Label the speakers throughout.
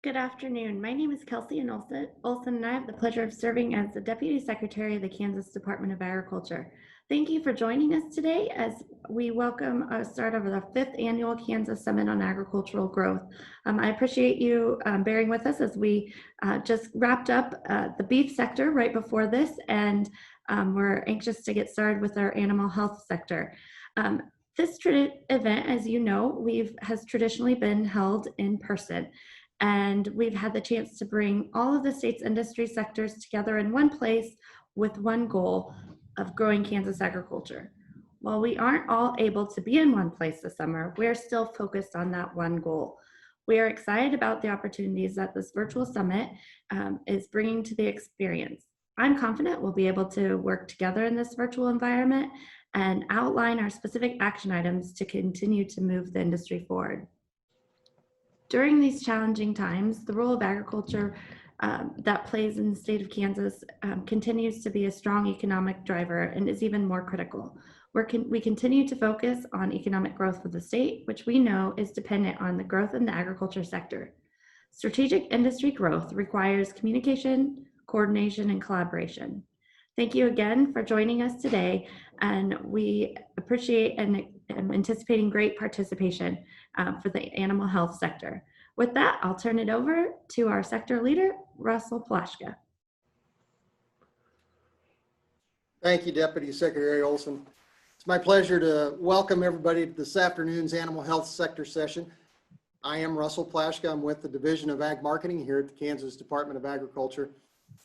Speaker 1: Good afternoon. My name is Kelsey Olson, and I have the pleasure of serving as the Deputy Secretary of the Kansas Department of Agriculture. Thank you for joining us today as we welcome a start of the 5th Annual Kansas Summit on Agricultural Growth. I appreciate you bearing with us as we just wrapped up the beef sector right before this, and we're anxious to get started with our animal health sector. This event, as you know, has traditionally been held in person. And we've had the chance to bring all of the state's industry sectors together in one place with one goal of growing Kansas agriculture. While we aren't all able to be in one place this summer, we're still focused on that one goal. We are excited about the opportunities that this virtual summit is bringing to the experience. I'm confident we'll be able to work together in this virtual environment and outline our specific action items to continue to move the industry forward. During these challenging times, the role of agriculture that plays in the state of Kansas continues to be a strong economic driver and is even more critical. We continue to focus on economic growth for the state, which we know is dependent on the growth in the agriculture sector. Strategic industry growth requires communication, coordination, and collaboration. Thank you again for joining us today, and we appreciate and anticipating great participation for the animal health sector. With that, I'll turn it over to our sector leader, Russell Plashka.
Speaker 2: Thank you, Deputy Secretary Olson. It's my pleasure to welcome everybody to this afternoon's Animal Health Sector session. I am Russell Plashka. I'm with the Division of Ag Marketing here at the Kansas Department of Agriculture.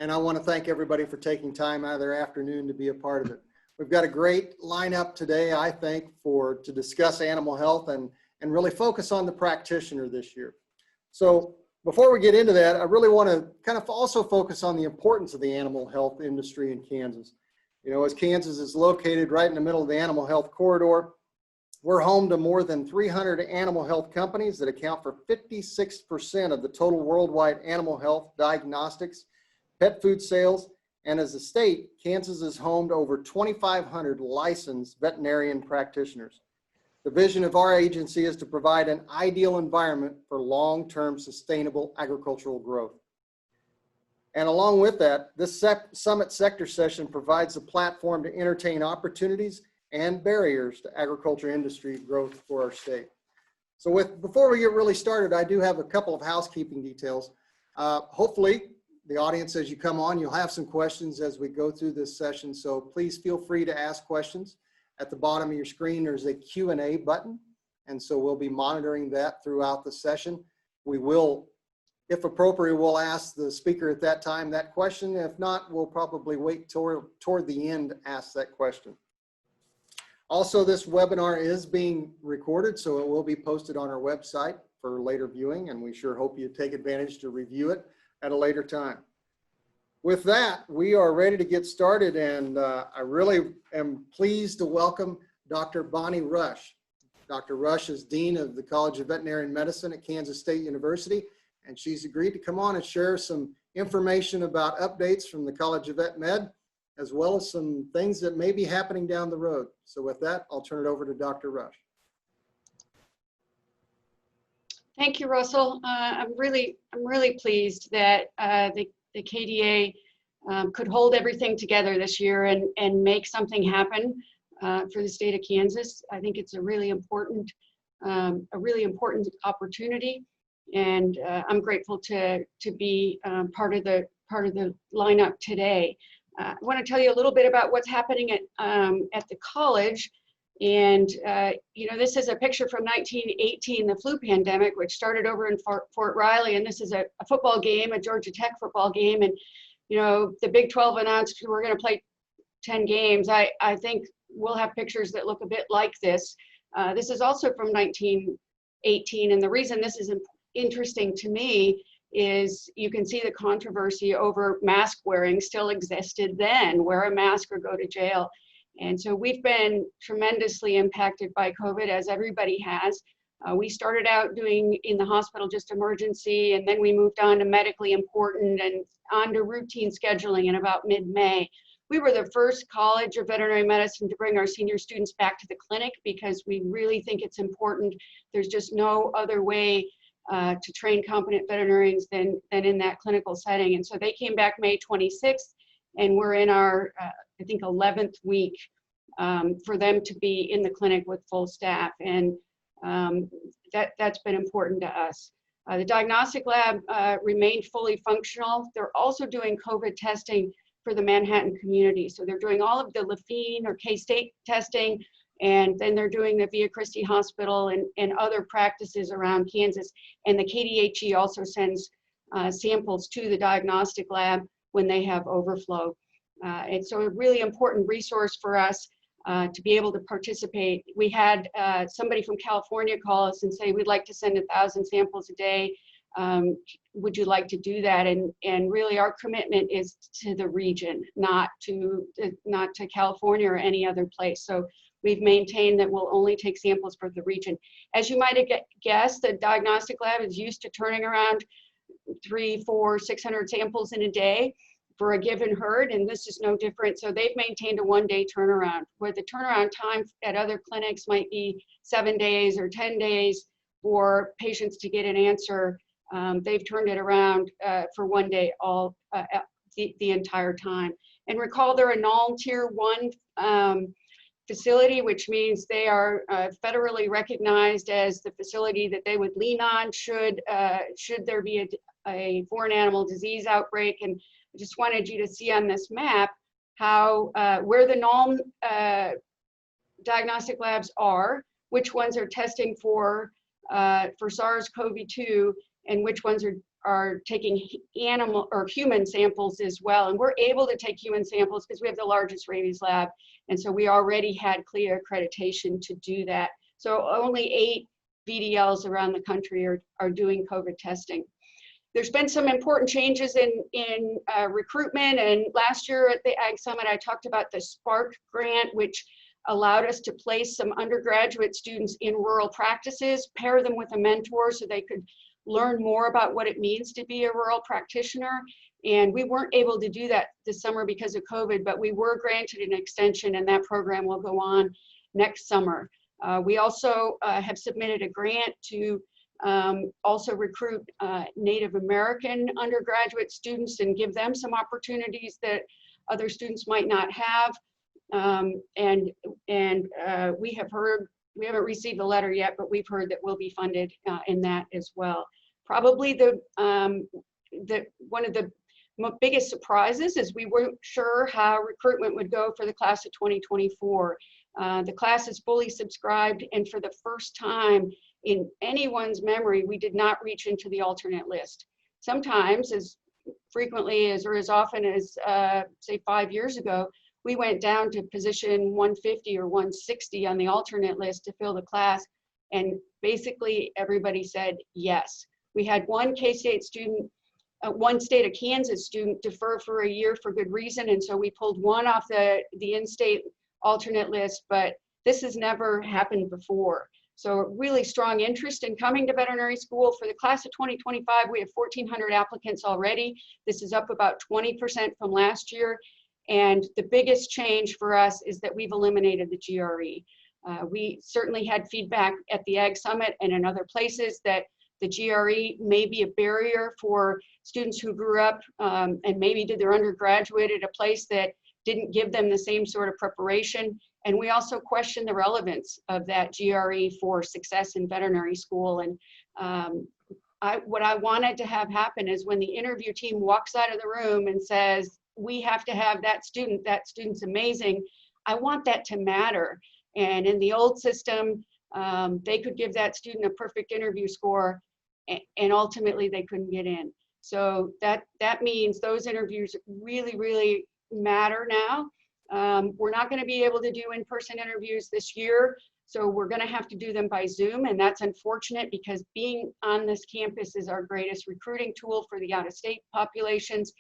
Speaker 2: And I want to thank everybody for taking time out of their afternoon to be a part of it. We've got a great lineup today, I think, to discuss animal health and really focus on the practitioner this year. So before we get into that, I really want to kind of also focus on the importance of the animal health industry in Kansas. You know, as Kansas is located right in the middle of the animal health corridor, we're home to more than 300 animal health companies that account for 56% of the total worldwide animal health diagnostics, pet food sales, and as a state, Kansas is home to over 2,500 licensed veterinarian practitioners. The vision of our agency is to provide an ideal environment for long-term sustainable agricultural growth. And along with that, this summit sector session provides a platform to entertain opportunities and barriers to agriculture industry growth for our state. So before we get really started, I do have a couple of housekeeping details. Hopefully, the audience, as you come on, you'll have some questions as we go through this session. So please feel free to ask questions. At the bottom of your screen, there's a Q&A button. And so we'll be monitoring that throughout the session. We will, if appropriate, we'll ask the speaker at that time that question. If not, we'll probably wait toward the end to ask that question. Also, this webinar is being recorded, so it will be posted on our website for later viewing, and we sure hope you take advantage to review it at a later time. With that, we are ready to get started, and I really am pleased to welcome Dr. Bonnie Rush. Dr. Rush is Dean of the College of Veterinary Medicine at Kansas State University, and she's agreed to come on and share some information about updates from the College of Vet Med, as well as some things that may be happening down the road. So with that, I'll turn it over to Dr. Rush.
Speaker 3: Thank you, Russell. I'm really pleased that the KDA could hold everything together this year and make something happen for the state of Kansas. I think it's a really important opportunity, and I'm grateful to be part of the lineup today. I want to tell you a little bit about what's happening at the college. And, you know, this is a picture from 1918, the flu pandemic, which started over in Fort Riley. And this is a football game, a Georgia Tech football game. And, you know, the Big 12 announced we're going to play 10 games. I think we'll have pictures that look a bit like this. This is also from 1918. And the reason this is interesting to me is you can see the controversy over mask wearing still existed then. Wear a mask or go to jail. And so we've been tremendously impacted by COVID, as everybody has. We started out doing in the hospital just emergency, and then we moved on to medically important and on to routine scheduling in about mid-May. We were the first College of Veterinary Medicine to bring our senior students back to the clinic because we really think it's important. There's just no other way to train competent veterinarians than in that clinical setting. And so they came back May 26th, and we're in our, I think, 11th week for them to be in the clinic with full staff. And that's been important to us. The diagnostic lab remained fully functional. They're also doing COVID testing for the Manhattan community. So they're doing all of the Lafayette or K-State testing, and then they're doing the Via Christi Hospital and other practices around Kansas. And the KDHE also sends samples to the diagnostic lab when they have overflow. And so a really important resource for us to be able to participate. We had somebody from California call us and say, we'd like to send 1,000 samples a day. Would you like to do that? And really our commitment is to the region, not to California or any other place. So we've maintained that we'll only take samples for the region. As you might have guessed, the diagnostic lab is used to turning around 300, 400, 600 samples in a day for a given herd, and this is no different. So they've maintained a one-day turnaround, where the turnaround time at other clinics might be 7 days or 10 days for patients to get an answer. They've turned it around for one day the entire time. And recall they're a NALM Tier 1 facility, which means they are federally recognized as the facility that they would lean on should there be a foreign animal disease outbreak. And I just wanted you to see on this map how where the NALM diagnostic labs are, which ones are testing for SARS-CoV-2, and which ones are taking animal or human samples as well. And we're able to take human samples because we have the largest rabies lab. And so we already had CLIA accreditation to do that. So only 8 VDLs around the country are doing COVID testing. There's been some important changes in recruitment. And last year at the Ag Summit, I talked about the SPARK grant, which allowed us to place some undergraduate students in rural practices, pair them with a mentor so they could learn more about what it means to be a rural practitioner. And we weren't able to do that this summer because of COVID, but we were granted an extension, and that program will go on next summer. We also have submitted a grant to also recruit Native American undergraduate students and give them some opportunities that other students might not have. We have heard, we haven't received the letter yet, but we've heard that we'll be funded in that as well. Probably one of the biggest surprises is we weren't sure how recruitment would go for the class of 2024. The class is fully subscribed, and for the first time in anyone's memory, we did not reach into the alternate list. Sometimes, as frequently as or as often as say 5 years ago, we went down to position 150 or 160 on the alternate list to fill the class, and basically everybody said yes. We had one K-State student, one state of Kansas student defer for a year for good reason, and so we pulled one off the in-state alternate list, but this has never happened before. So really strong interest in coming to veterinary school. For the class of 2025, we have 1,400 applicants already. This is up about 20% from last year. And the biggest change for us is that we've eliminated the GRE. We certainly had feedback at the Ag Summit and in other places that the GRE may be a barrier for students who grew up and maybe did their undergraduate at a place that didn't give them the same sort of preparation. And we also question the relevance of that GRE for success in veterinary school. And what I wanted to have happen is when the interview team walks out of the room and says, we have to have that student's amazing, I want that to matter. And in the old system, they could give that student a perfect interview score and ultimately they couldn't get in. So that means those interviews really, really matter now. We're not going to be able to do in-person interviews this year, so we're going to have to do them by Zoom, and that's unfortunate because being on this campus is our greatest recruiting tool for the out-of-state populations.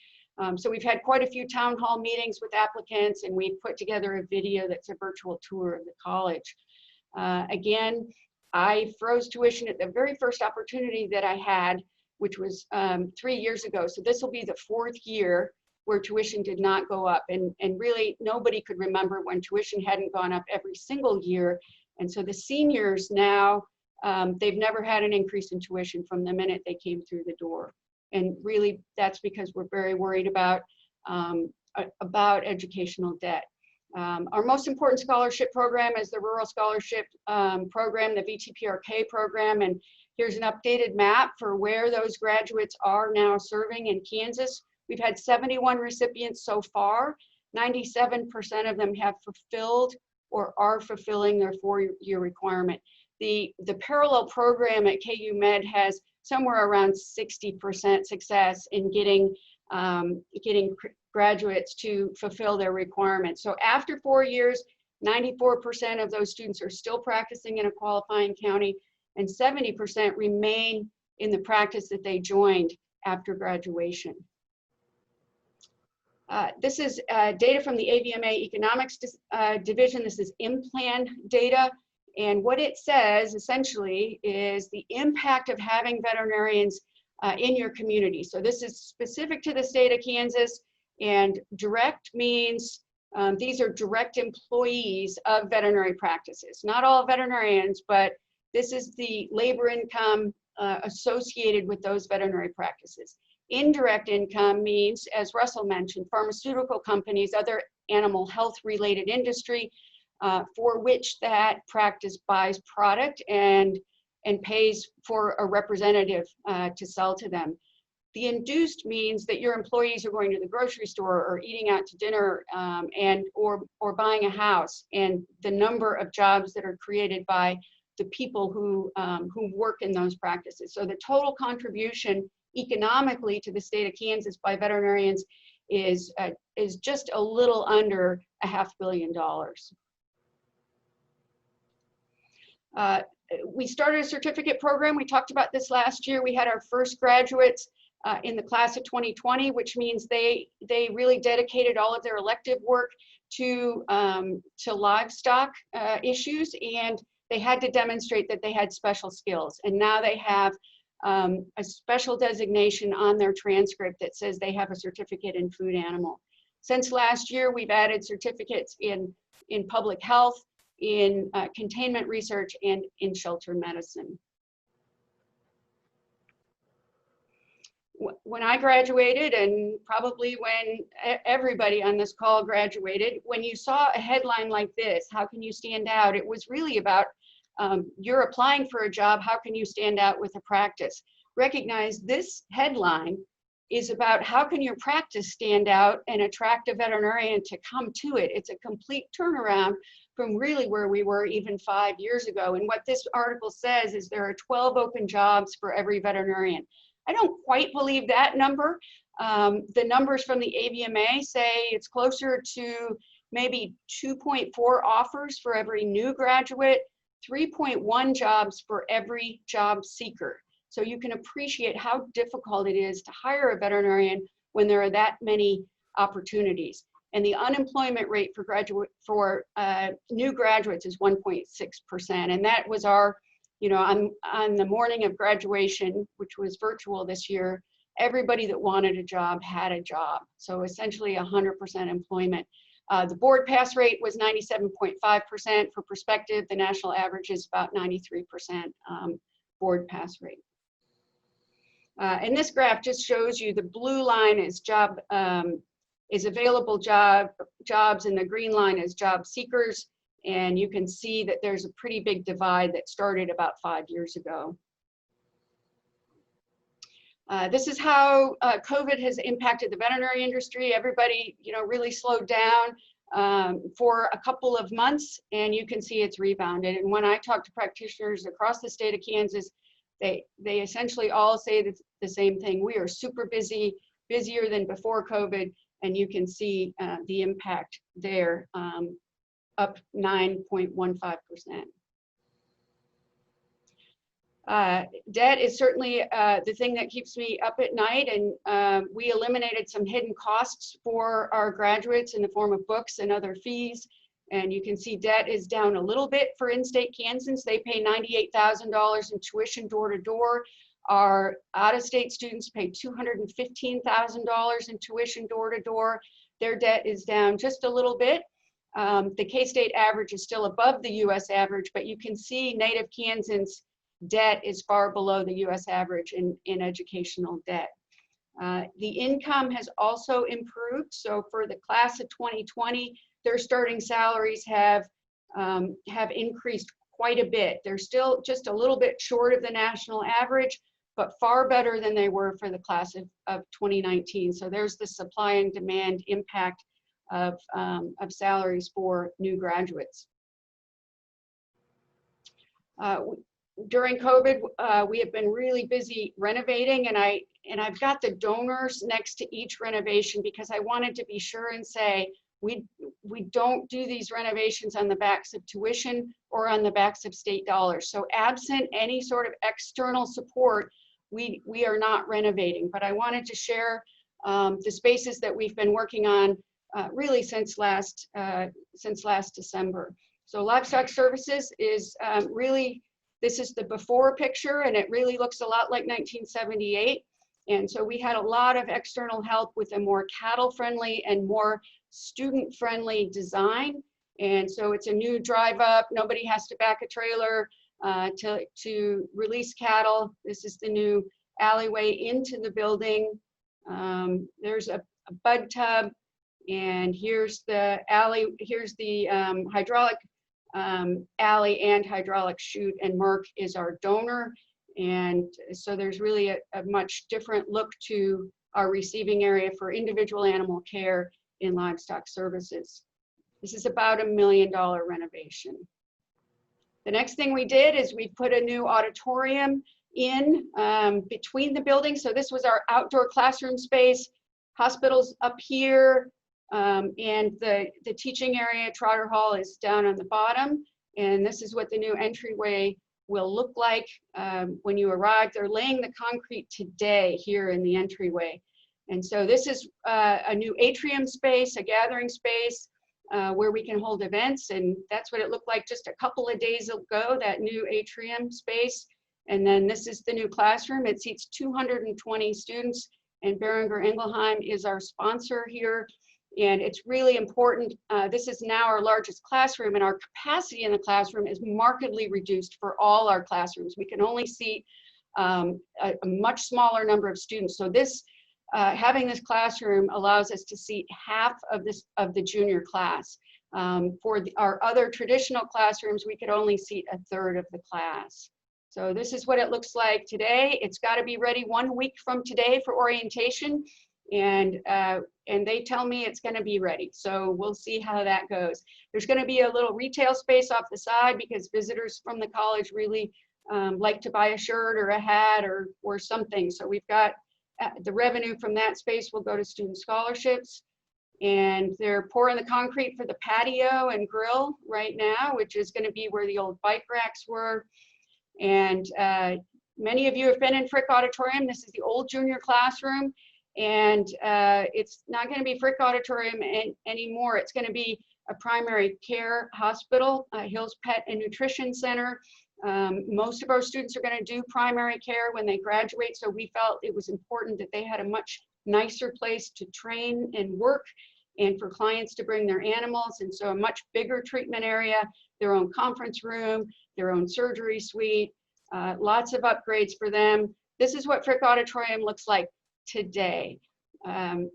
Speaker 3: So we've had quite a few town hall meetings with applicants, and we've put together a video that's a virtual tour of the college. Again, I froze tuition at the very first opportunity that I had, which was 3 years ago. So this will be the 4th year where tuition did not go up. And really nobody could remember when tuition hadn't gone up every single year. And so the seniors now they've never had an increase in tuition from the minute they came through the door. And really, that's because we're very worried about educational debt. Our most important scholarship program is the Rural Scholarship Program, the VTPRK program. And here's an updated map for where those graduates are now serving in Kansas. We've had 71 recipients so far. 97% of them have fulfilled or are fulfilling their 4-year requirement. The parallel program at KU Med has somewhere around 60% success in getting graduates to fulfill their requirements. So after 4 years, 94% of those students are still practicing in a qualifying county, and 70% remain in the practice that they joined after graduation. This is data from the AVMA Economics Division. This is in-plan data. And what it says essentially is the impact of having veterinarians in your community. So this is specific to the state of Kansas, and direct means these are direct employees of veterinary practices. Not all veterinarians, but this is the labor income associated with those veterinary practices. Indirect income means, as Russell mentioned, pharmaceutical companies, other animal health related industry for which that practice buys product and pays for a representative to sell to them. The induced means that your employees are going to the grocery store or eating out to dinner or buying a house, and the number of jobs that are created by the people who work in those practices. So the total contribution economically to the state of Kansas by veterinarians is just a little under $500 million. We started a certificate program. We talked about this last year. We had our first graduates in the class of 2020, which means they really dedicated all of their elective work to livestock issues, and they had to demonstrate that they had special skills. And now they have a special designation on their transcript that says they have a certificate in food animal. Since last year, we've added certificates in public health, in containment research, and in shelter medicine. When I graduated, and probably when everybody on this call graduated, when you saw a headline like this, how can you stand out? It was really about you're applying for a job, how can you stand out with a practice? Recognize this headline is about how can your practice stand out and attract a veterinarian to come to it. It's a complete turnaround from really where we were even 5 years ago. And what this article says is there are 12 open jobs for every veterinarian. I don't quite believe that number. The numbers from the AVMA say it's closer to maybe 2.4 offers for every new graduate, 3.1 jobs for every job seeker. So you can appreciate how difficult it is to hire a veterinarian when there are that many opportunities. And the unemployment rate for new graduates is 1.6%. And that was our, on the morning of graduation, which was virtual this year, everybody that wanted a job had a job. So essentially 100% employment. The board pass rate was 97.5%. For perspective, the national average is about 93% board pass rate. And this graph just shows you the blue line is available jobs, and the green line is job seekers. And you can see that there's a pretty big divide that started about 5 years ago. This is how COVID has impacted the veterinary industry. Everybody, really slowed down for a couple of months, and you can see it's rebounded. And when I talk to practitioners across the state of Kansas, they essentially all say the same thing. We are super busy, busier than before COVID, and you can see the impact there, up 9.15%. Debt is certainly the thing that keeps me up at night, and we eliminated some hidden costs for our graduates in the form of books and other fees. And you can see debt is down a little bit for in-state Kansans. They pay $98,000 in tuition door to door. Our out-of-state students pay $215,000 in tuition door to door. Their debt is down just a little bit. The K-State average is still above the US average, but you can see native Kansans debt is far below the US average in educational debt. The income has also improved. So for the class of 2020, their starting salaries have increased quite a bit. They're still just a little bit short of the national average, but far better than they were for the class of 2019. So there's the supply and demand impact of salaries for new graduates. During COVID, we have been really busy renovating, and I've got the donors next to each renovation because I wanted to be sure and say we don't do these renovations on the backs of tuition or on the backs of state dollars. So absent any sort of external support, we are not renovating. But I wanted to share the spaces that we've been working on really since last December. So Livestock Services is really, this is the before picture, and it really looks a lot like 1978. And so we had a lot of external help with a more cattle-friendly and more student-friendly design. And so it's a new drive up. Nobody has to back a trailer to release cattle. This is the new alleyway into the building. There's a bud tub, and here's the alley. Here's the hydraulic alley and hydraulic chute, and Merck is our donor. And so there's really a much different look to our receiving area for individual animal care in Livestock Services. This is about $1 million renovation. The next thing we did is we put a new auditorium in between the buildings. So this was our outdoor classroom space, hospitals up here, and the teaching area, Trotter Hall, is down on the bottom. And this is what the new entryway will look like when you arrive. They're laying the concrete today here in the entryway. And so this is a new atrium space, a gathering space where we can hold events. And that's what it looked like just a couple of days ago, that new atrium space. And then this is the new classroom. It seats 220 students, and Boehringer Ingelheim is our sponsor here. And it's really important. This is now our largest classroom, and our capacity in the classroom is markedly reduced for all our classrooms. We can only seat a much smaller number of students. So this, having this classroom allows us to seat half of the junior class. For our other traditional classrooms, we could only seat a third of the class. So this is what it looks like today. It's got to be ready 1 week from today for orientation. And they tell me it's going to be ready. So we'll see how that goes. There's going to be a little retail space off the side because visitors from the college really like to buy a shirt or a hat or something. So we've got the revenue from that space will go to student scholarships. And they're pouring the concrete for the patio and grill right now, which is going to be where the old bike racks were. And many of you have been in Frick Auditorium. This is the old junior classroom. And it's not going to be Frick Auditorium anymore. It's going to be a primary care hospital, Hills Pet and Nutrition Center. Most of our students are going to do primary care when they graduate, so we felt it was important that they had a much nicer place to train and work and for clients to bring their animals. And so a much bigger treatment area, their own conference room, their own surgery suite, lots of upgrades for them. This is what Frick Auditorium looks like today. And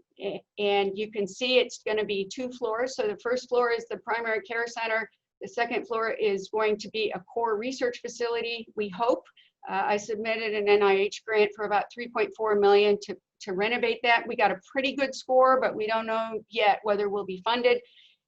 Speaker 3: you can see it's going to be 2 floors. So the first floor is the primary care center. The second floor is going to be a core research facility, we hope. I submitted an NIH grant for about $3.4 million to renovate that. We got a pretty good score, but we don't know yet whether we'll be funded.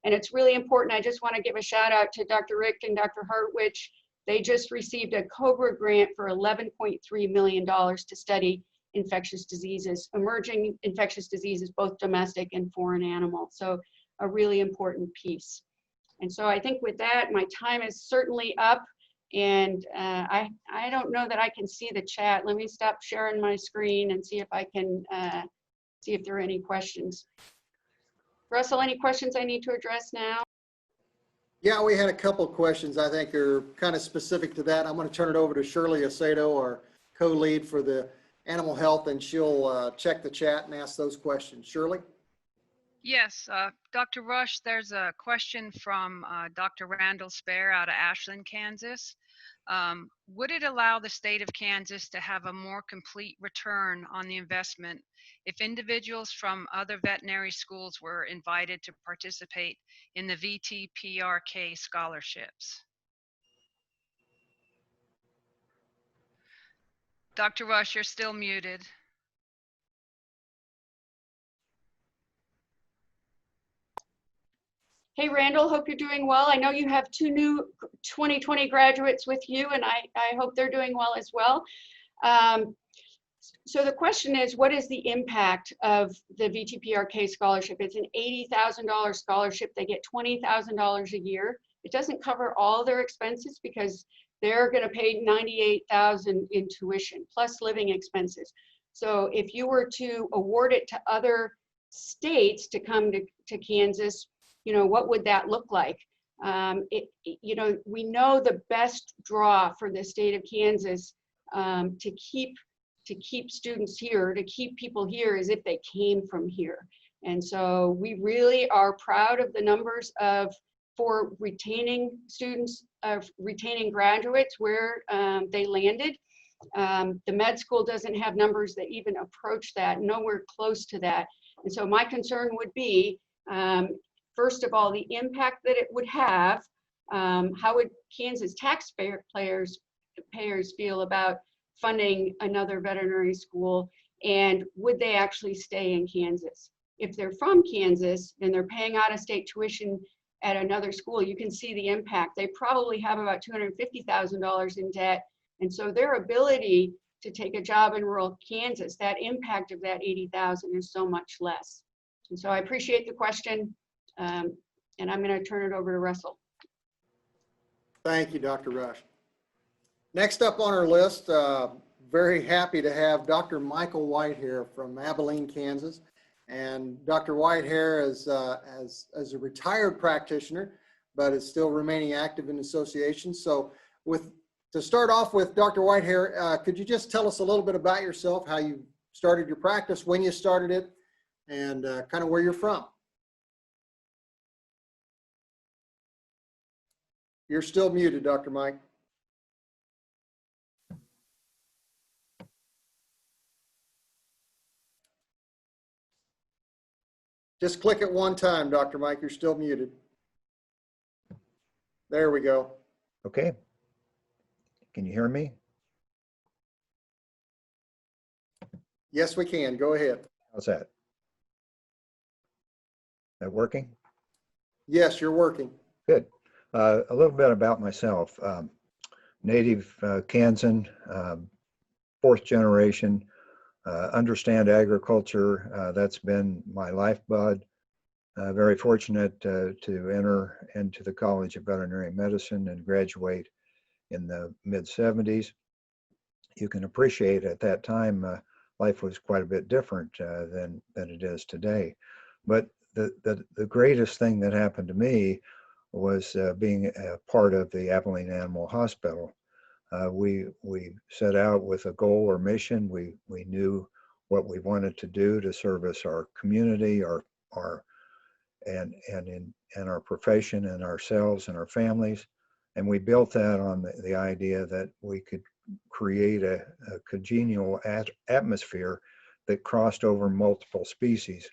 Speaker 3: And it's really important. I just want to give a shout out to Dr. Rick and Dr. Hartwich. They just received a COBRA grant for $11.3 million to study infectious diseases, emerging infectious diseases, both domestic and foreign animals. So a really important piece. And so I think with that, my time is certainly up. And I don't know that I can see the chat. Let me stop sharing my screen and see if I can see if there are any questions. Russell, any questions I need to address now?
Speaker 2: Yeah, we had a couple of questions I think are kind of specific to that. I'm going to turn it over to Shirley Aceto, our co-lead for the animal health, and she'll check the chat and ask those questions. Shirley?
Speaker 4: Yes, Dr. Rush, there's a question from Dr. Randall Spare out of Ashland, Kansas. Would it allow the state of Kansas to have a more complete return on the investment if individuals from other veterinary schools were invited to participate in the VTPRK scholarships? Dr. Rush, you're still muted.
Speaker 3: Hey, Randall, hope you're doing well. I know you have two new 2020 graduates with you, and I hope they're doing well as well. So the question is, what is the impact of the VTPRK scholarship? It's an $80,000 scholarship. They get $20,000 a year. It doesn't cover all their expenses because they're going to pay $98,000 in tuition plus living expenses. So if you were to award it to other states to come to Kansas, what would that look like? We know the best draw for the state of Kansas to keep students here, to keep people here, is if they came from here. And so we really are proud of the numbers for retaining students, retaining graduates where they landed. The med school doesn't have numbers that even approach that, nowhere close to that. And so my concern would be, first of all, the impact that it would have. How would Kansas taxpayers feel about funding another veterinary school, and would they actually stay in Kansas? If they're from Kansas and they're paying out-of-state tuition at another school, you can see the impact. They probably have about $250,000 in debt, and so their ability to take a job in rural Kansas, that impact of that $80,000 is so much less. And so I appreciate the question, and I'm going to turn it over to Russell.
Speaker 2: Thank you, Dr. Rush. Next up on our list, very happy to have Dr. Michael Whitehair from Abilene, Kansas. And Dr. Whitehair is a retired practitioner, but is still remaining active in association. So to start off with, Dr. Whitehair, could you just tell us a little bit about yourself, how you started your practice, when you started it, and kind of where you're from? You're still muted, Dr. Mike. Just click it one time, Dr. Mike. You're still muted. There we go.
Speaker 5: Okay. Can you hear me?
Speaker 2: Yes, we can. Go ahead.
Speaker 5: How's that? That working?
Speaker 2: Yes, you're working.
Speaker 5: Good. A little bit about myself. Native Kansan, fourth generation, understand agriculture. That's been my lifeblood. Very fortunate to enter into the College of Veterinary Medicine and graduate in the mid-70s. You can appreciate at that time, life was quite a bit different than it is today. But the greatest thing that happened to me was being a part of the Abilene Animal Hospital. We set out with a goal or mission. We knew what we wanted to do to service our community, our profession, and ourselves and our families. And we built that on the idea that we could create a congenial atmosphere that crossed over multiple species.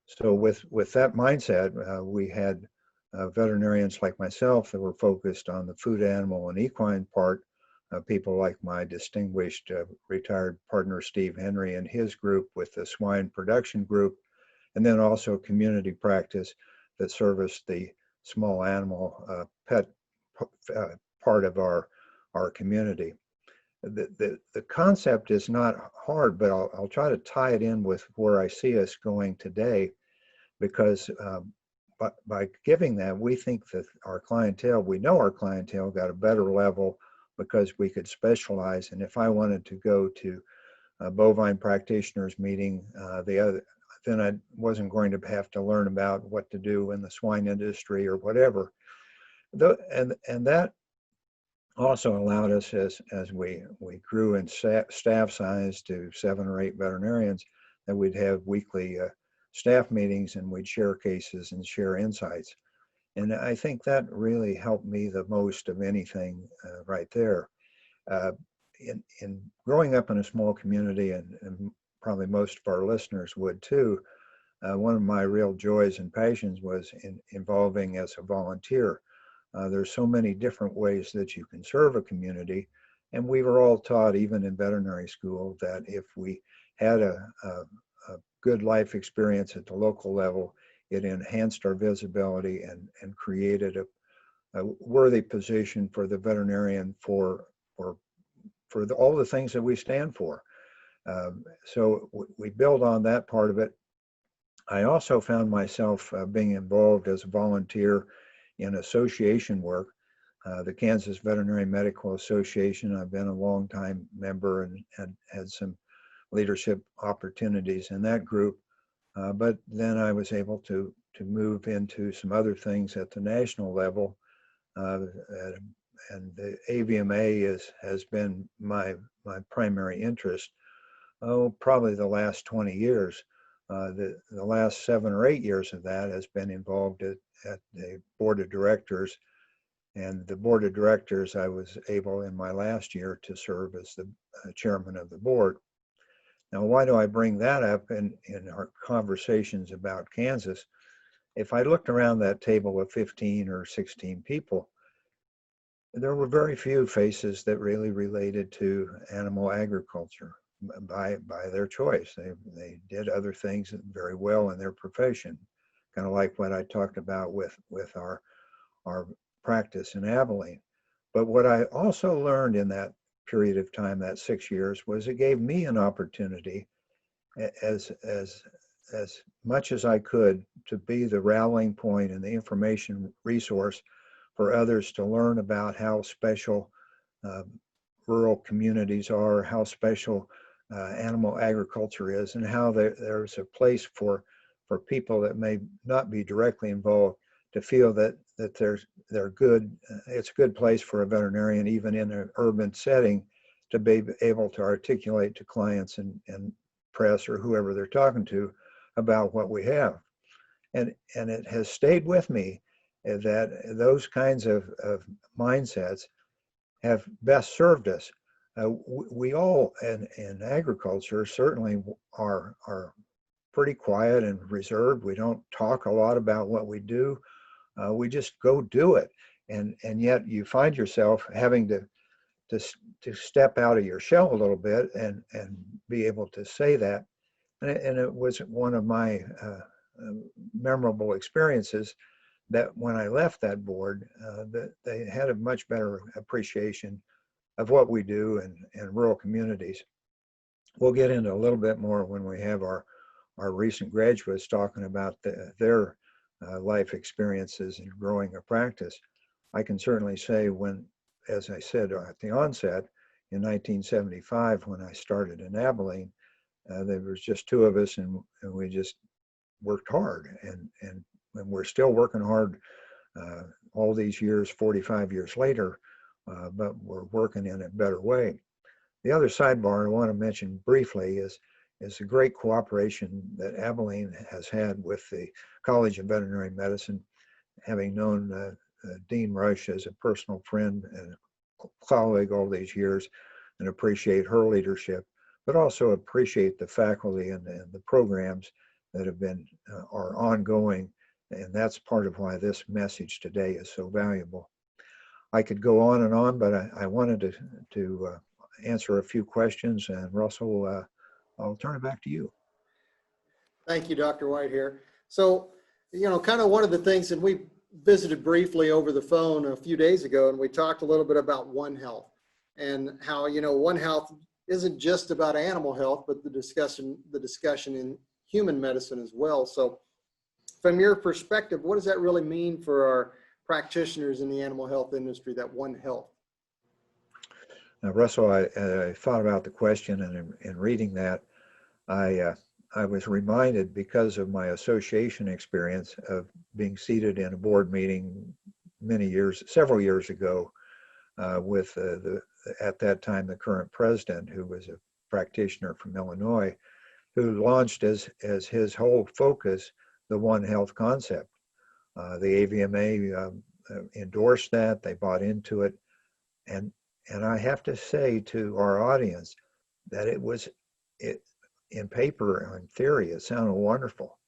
Speaker 5: So with that mindset, we had veterinarians like myself that were focused on the food animal and equine part, people like my distinguished retired partner Steve Henry and his group with the swine production group, and then also community practice that serviced the small animal pet part of our community. The concept is not hard, but I'll try to tie it in with where I see us going today, because by giving that, we think that our clientele, we know our clientele got a better level because we could specialize. And if I wanted to go to a bovine practitioners meeting, then I wasn't going to have to learn about what to do in the swine industry or whatever. And that also allowed us, as we grew in staff size to 7 or 8 veterinarians, that we'd have weekly staff meetings, and we'd share cases and share insights. And I think that really helped me the most of anything right there. Uh, in growing up in a small community, and probably most of our listeners would too, one of my real joys and passions was involving as a volunteer. There's so many different ways that you can serve a community. And we were all taught, even in veterinary school, that if we had a good life experience at the local level, it enhanced our visibility and created a worthy position for the veterinarian for all the things that we stand for. So we build on that part of it. I also found myself being involved as a volunteer in association work. The Kansas Veterinary Medical Association, I've been a long-time member and had some leadership opportunities in that group. But then I was able to move into some other things at the national level. And the AVMA has been my primary interest. Oh, probably the last 20 years. The last 7 or 8 years of that has been involved at the board of directors. And the board of directors, I was able in my last year to serve as the chairman of the board. Now, why do I bring that up in our conversations about Kansas? If I looked around that table of 15 or 16 people, there were very few faces that really related to animal agriculture by their choice. They did other things very well in their profession, kind of like what I talked about with our practice in Abilene. But what I also learned in that period of time, that 6 years, was it gave me an opportunity as much as I could to be the rallying point and the information resource for others to learn about how special rural communities are, how special animal agriculture is, and how there's a place for people that may not be directly involved to feel that they're good. It's a good place for a veterinarian, even in an urban setting, to be able to articulate to clients and press or whoever they're talking to about what we have. And it has stayed with me that those kinds of mindsets have best served us. We all in agriculture certainly are pretty quiet and reserved. We don't talk a lot about what we do. We just go do it. And yet you find yourself having to step out of your shell a little bit and be able to say that. And it was one of my memorable experiences that when I left that board, that they had a much better appreciation of what we do in rural communities. We'll get into a little bit more when we have our recent graduates talking about their life experiences in growing a practice. I can certainly say when, as I said at the onset, in 1975, when I started in Abilene, there was just 2 of us, and we just worked hard, and we're still working hard all these years, 45 years later, but we're working in a better way. The other sidebar I want to mention briefly is the great cooperation that Abilene has had with the College of Veterinary Medicine, having known Dean Rush as a personal friend and colleague all these years, and appreciate her leadership, but also appreciate the faculty and the programs that have been are ongoing. And that's part of why this message today is so valuable. I could go on, but I wanted to answer a few questions. And Russell, I'll turn it back to you.
Speaker 2: Thank you, Dr. White here. So, kind of one of the things that we visited briefly over the phone a few days ago, and we talked a little bit about One Health and how, One Health isn't just about animal health, but the discussion in human medicine as well. So from your perspective, what does that really mean for our practitioners in the animal health industry, that One Health?
Speaker 5: Now, Russell, I thought about the question, and in reading that, I was reminded, because of my association experience, of being seated in a board meeting several years ago, with at that time the current president, who was a practitioner from Illinois, who launched as his whole focus the One Health concept. The AVMA endorsed that. They bought into it. And I have to say to our audience that it in paper or in theory, it sounded wonderful,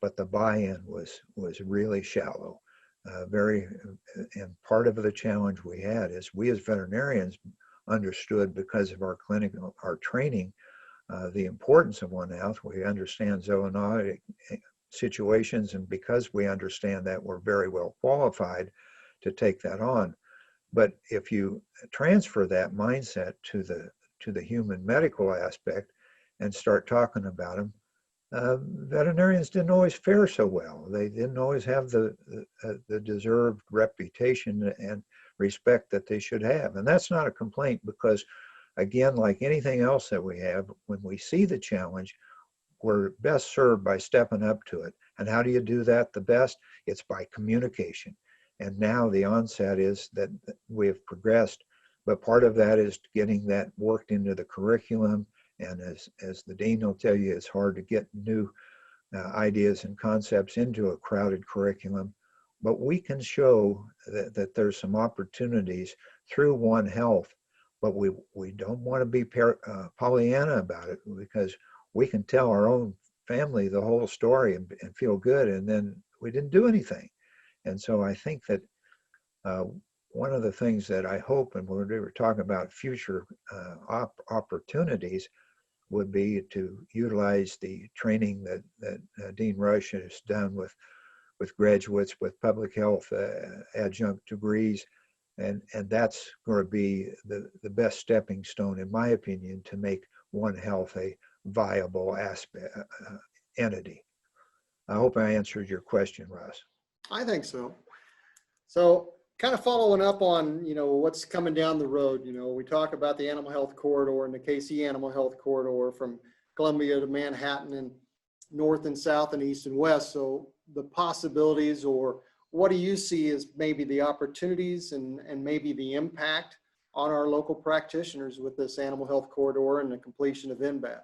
Speaker 5: but the buy-in was really shallow. And part of the challenge we had is we as veterinarians understood, because of our clinical, our training, the importance of One Health. We understand zoonotic situations, and because we understand that, we're very well qualified to take that on. But if you transfer that mindset to the human medical aspect and start talking about them, veterinarians didn't always fare so well. They didn't always have the deserved reputation and respect that they should have. And that's not a complaint, because, again, like anything else that we have, when we see the challenge, we're best served by stepping up to it. And how do you do that the best? It's by communication. And now the onset is that we have progressed, but part of that is getting that worked into the curriculum. And as the dean will tell you, it's hard to get new ideas and concepts into a crowded curriculum. But we can show that there's some opportunities through One Health, but we don't want to be Pollyanna about it, because we can tell our own family the whole story and feel good, and then we didn't do anything. And so I think that one of the things that I hope, and when we were talking about future opportunities, would be to utilize the training that Dean Rush has done with graduates with public health adjunct degrees. And that's going to be the best stepping stone, in my opinion, to make One Health a viable entity. I hope I answered your question, Russ.
Speaker 2: I think so. So kind of following up on, what's coming down the road, we talk about the animal health corridor and the KC animal health corridor from Columbia to Manhattan and north and south and east and west. So the possibilities, or what do you see as maybe the opportunities and maybe the impact on our local practitioners with this animal health corridor and the completion of NBAT?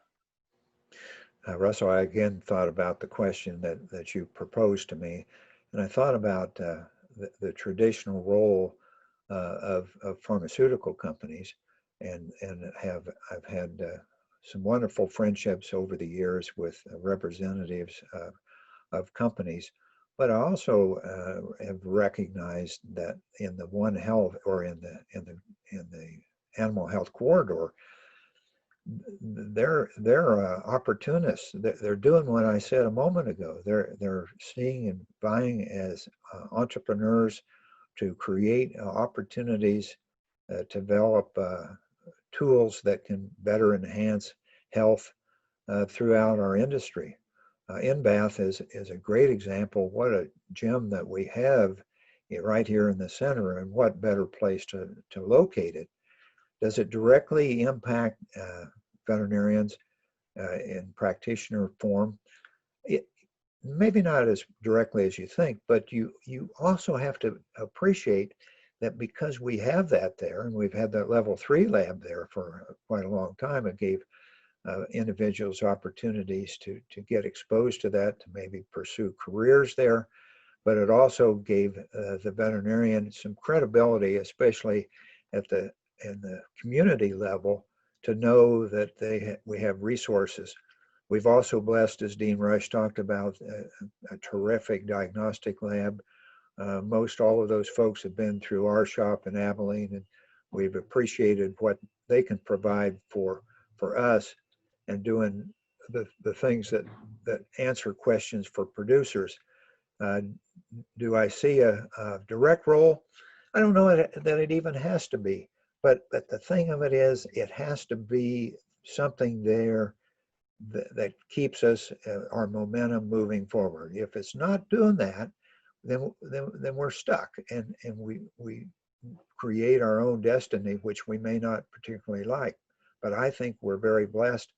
Speaker 5: Russell, I again thought about the question that you proposed to me, and I thought about the traditional role of pharmaceutical companies, and I've had some wonderful friendships over the years with representatives of companies, but I also have recognized that in the One Health, or in the animal health corridor, they're opportunists. They're doing what I said a moment ago. They're seeing and buying as entrepreneurs to create opportunities, develop tools that can better enhance health throughout our industry. NBAth is a great example. What a gem that we have right here in the center, and what better place to locate it. Does it directly impact veterinarians in practitioner form? Maybe not as directly as you think, but you also have to appreciate that because we have that there, and we've had that level 3 lab there for quite a long time, it gave individuals opportunities to get exposed to that, to maybe pursue careers there. But it also gave the veterinarian some credibility, especially in the community level, to know that we have resources. We've also blessed, as Dean Rush talked about, a terrific diagnostic lab. Most all of those folks have been through our shop in Abilene, and we've appreciated what they can provide for us, and doing the things that answer questions for producers. Do I see a direct role? I don't know that it even has to be, but the thing of it is, it has to be something there that keeps us, our momentum moving forward. If it's not doing that, then we're stuck, and we create our own destiny, which we may not particularly like. But I think we're very blessed.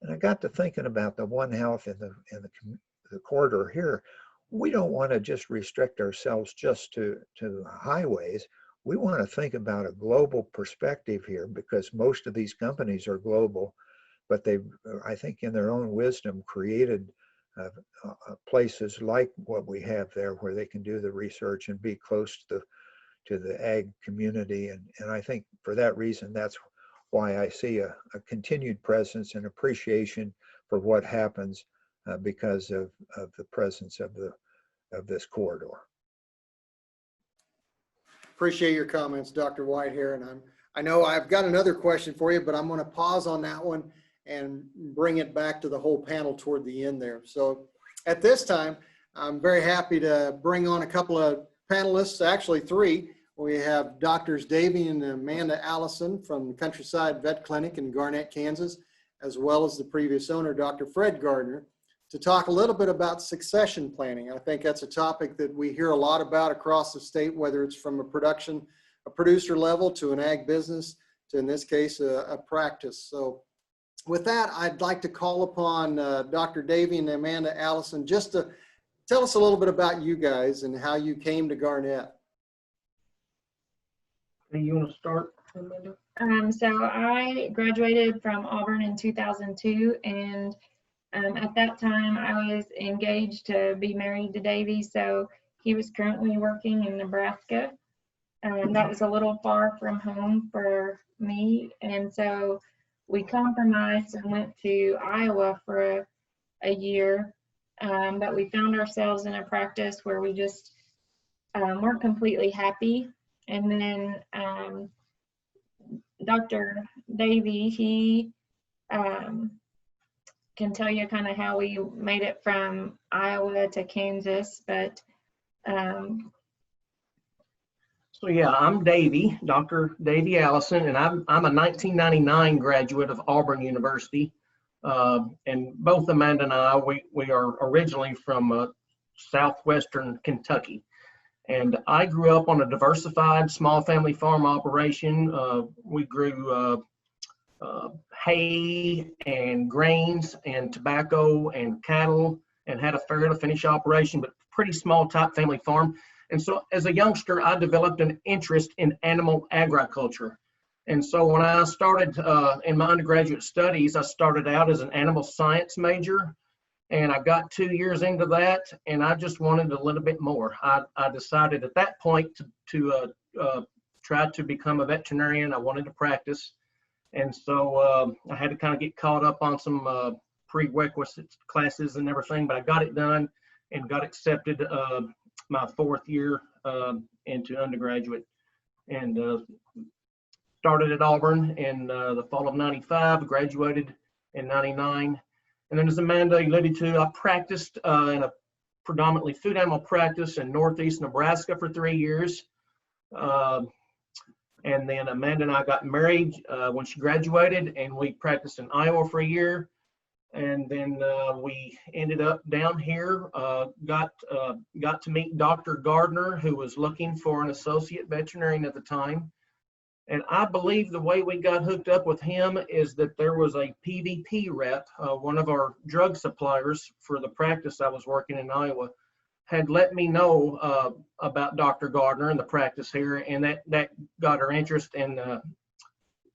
Speaker 5: And I got to thinking about the One Health in the corridor here. We don't want to just restrict ourselves just to highways. We want to think about a global perspective here, because most of these companies are global, but they've, I think, in their own wisdom, created places like what we have there where they can do the research and be close to the ag community. And I think for that reason, that's why I see a continued presence and appreciation for what happens because of the presence of this corridor.
Speaker 2: Appreciate your comments, Dr. Whitehair. And I know I've got another question for you, but I'm going to pause on that one and bring it back to the whole panel toward the end there. So at this time, I'm very happy to bring on a couple of panelists, actually three. We have Doctors Davey and Amanda Allison from the Countryside Vet Clinic in Garnett, Kansas, as well as the previous owner, Dr. Fred Gardner, to talk a little bit about succession planning. I think that's a topic that we hear a lot about across the state, whether it's from a producer level to an ag business, to in this case, a practice. So with that, I'd like to call upon Dr. Davey and Amanda Allison just to tell us a little bit about you guys and how you came to Garnett.
Speaker 6: You want to start, Amanda?
Speaker 7: So I graduated from Auburn in 2002, and at that time I was engaged to be married to Davey. So he was currently working in Nebraska. That was a little far from home for me, and so we compromised and went to Iowa for a year. But we found ourselves in a practice where we just weren't completely happy. And then Dr. Davey, he can tell you kind of how we made it from Iowa to Kansas, but
Speaker 6: So yeah, I'm Davey, Dr. Davey Allison, and I'm a 1999 graduate of Auburn University. And both Amanda and I, we are originally from southwestern Kentucky. And I grew up on a diversified small family farm operation. We grew hay and grains and tobacco and cattle and had a fair to finish operation, but pretty small type family farm. And so as a youngster, I developed an interest in animal agriculture. And so when I started in my undergraduate studies, I started out as an animal science major. And I got 2 years into that, and I just wanted a little bit more. I decided at that point to try to become a veterinarian. I wanted to practice. And so I had to kind of get caught up on some prerequisite classes and everything, but I got it done and got accepted my 4th year into undergraduate, and started at Auburn in the fall of '95, graduated in '99. And then as Amanda alluded to, I practiced in a predominantly food animal practice in Northeast Nebraska for 3 years. And then Amanda and I got married when she graduated, and we practiced in Iowa for a year. And then we ended up down here, got to meet Dr. Gardner, who was looking for an associate veterinarian at the time. And I believe the way we got hooked up with him is that there was a PVP rep, one of our drug suppliers for the practice I was working in Iowa, had let me know about Dr. Gardner and the practice here, and that got her interest, and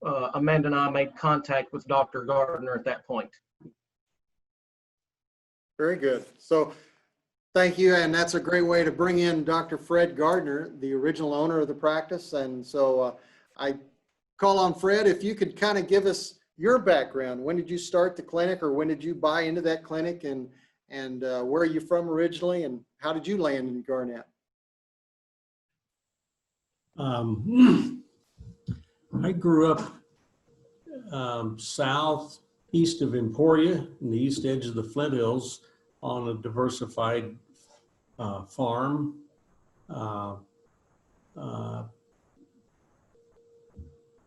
Speaker 6: Amanda and I made contact with Dr. Gardner at that point.
Speaker 2: Very good. So thank you. And that's a great way to bring in Dr. Fred Gardner, the original owner of the practice. And so I call on Fred, if you could kind of give us your background. When did you start the clinic, or when did you buy into that clinic, and where are you from originally, and how did you land in Garnett?
Speaker 8: I grew up southeast of Emporia, in the east edge of the Flint Hills, on a diversified farm.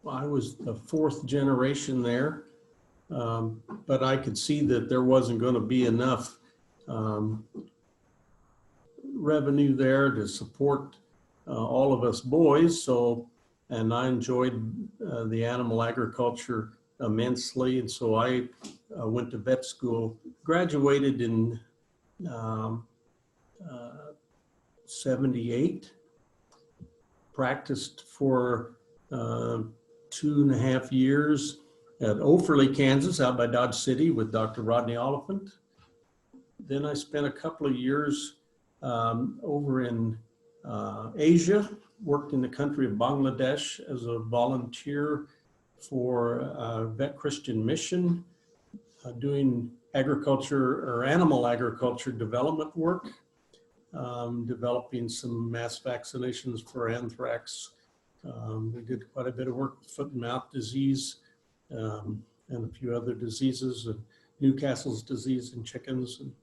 Speaker 8: I was the 4th generation there, but I could see that there wasn't going to be enough revenue there to support all of us boys. And I enjoyed the animal agriculture immensely. And so I went to vet school, graduated in 78, practiced for 2.5 years at Oferley, Kansas, out by Dodge City with Dr. Rodney Oliphant. Then I spent a couple of years over in Asia, worked in the country of Bangladesh as a volunteer for Vet Christian Mission, doing agriculture or animal agriculture development work, developing some mass vaccinations for anthrax. We did quite a bit of work with foot and mouth disease and a few other diseases, and Newcastle's disease in chickens. And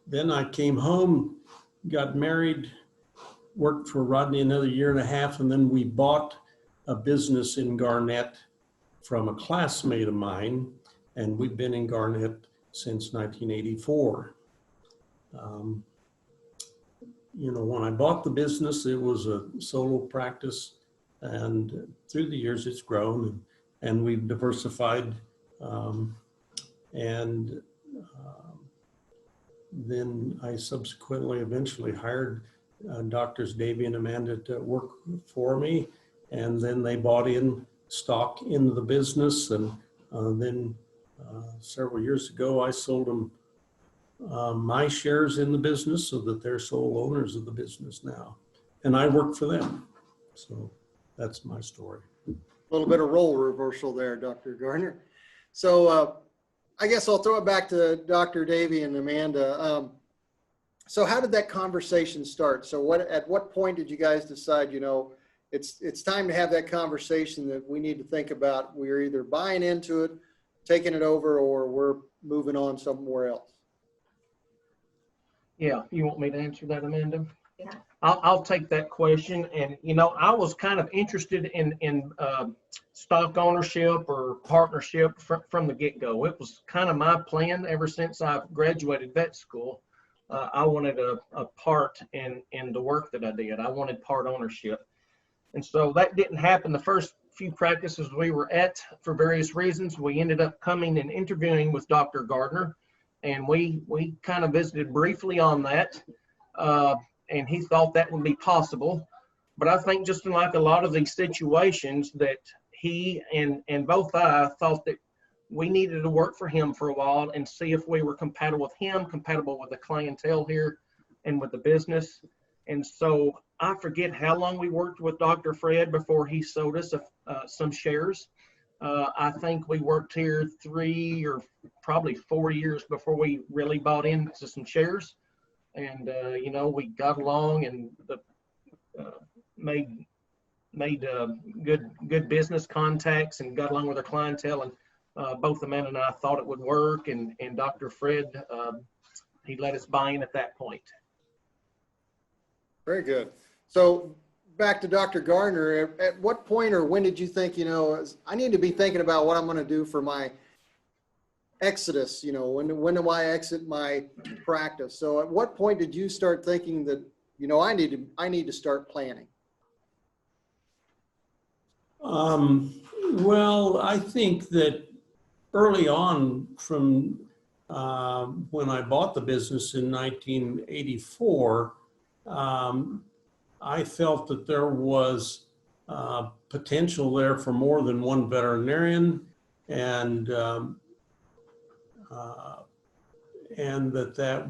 Speaker 8: then I came home, got married, worked for Rodney another year and a half, and then we bought a business in Garnett from a classmate of mine, and we've been in Garnett since 1984. You know, when I bought the business, it was a solo practice, and through the years it's grown, and we've diversified. Then I subsequently eventually hired Doctors Davy and Amanda to work for me, and then they bought in stock into the business, and then several years ago I sold them my shares in the business so that they're sole owners of the business now, and I work for them. So that's my story.
Speaker 2: A little bit of role reversal there, Dr. Gardner. So I guess I'll throw it back to Dr. Davy and Amanda. So how did that conversation start? So at what point did you guys decide, you know, it's time to have that conversation that we need to think about, we're either buying into it, taking it over, or we're moving on somewhere else?
Speaker 6: Yeah, you want me to answer that, Amanda?
Speaker 7: Yeah.
Speaker 6: I'll take that question. And, you know, I was kind of interested in stock ownership or partnership from the get-go. It was kind of my plan ever since I graduated vet school. I wanted a part in the work that I did. I wanted part ownership. And so that didn't happen the first few practices we were at for various reasons. We ended up coming and interviewing with Dr. Gardner, and we kind of visited briefly on that. And he thought that would be possible. But I think just like a lot of these situations that he and both I thought that we needed to work for him for a while and see if we were compatible with him, compatible with the clientele here and with the business. And so I forget how long we worked with Dr. Fred before he sold us some shares. I think we worked here 3 or probably 4 years before we really bought into some shares. And, you know, we got along and made good business contacts and got along with our clientele. And both Amanda and I thought it would work. And Dr. Fred, he let us buy in at that point.
Speaker 2: Very good. So back to Dr. Gardner, at what point or when did you think, you know, I need to be thinking about what I'm going to do for my exodus, you know, when do I exit my practice? So at what point did you start thinking that, you know, I need to start planning?
Speaker 8: Well, I think that early on from when I bought the business in 1984, I felt that there was potential there for more than one veterinarian, and that